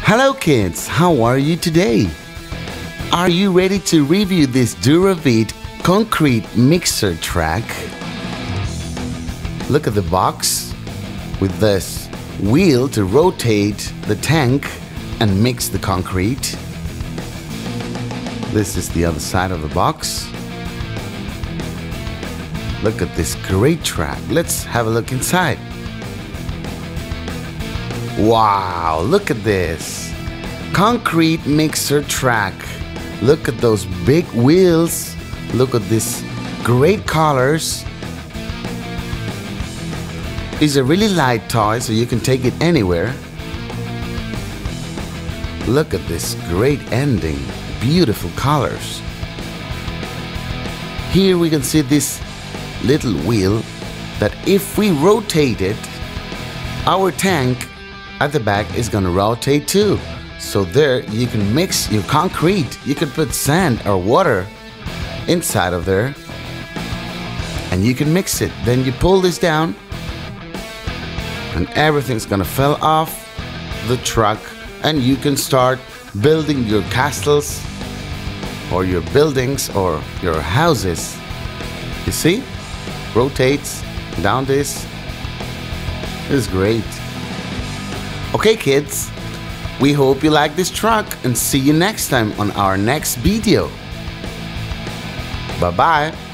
Hello kids, how are you today? Are you ready to review this Duravit concrete mixer truck? Look at the box with this wheel to rotate the tank and mix the concrete. This is the other side of the box. Look at this great truck. Let's have a look inside. Wow, look at this concrete mixer truck. Look at those big wheels. Look at this great colors. It's a really light toy, so you can take it anywhere. Look at this great ending. Beautiful colors. Here we can see this little wheel that if we rotate it, our tank at the back is gonna rotate too. So there you can mix your concrete. You can put sand or water inside of there and you can mix it. Then you pull this down and everything's gonna fall off the truck and you can start building your castles or your buildings or your houses. You see? Rotates down this. It's great. Okay kids, we hope you like this truck and see you next time on our next video. Bye bye.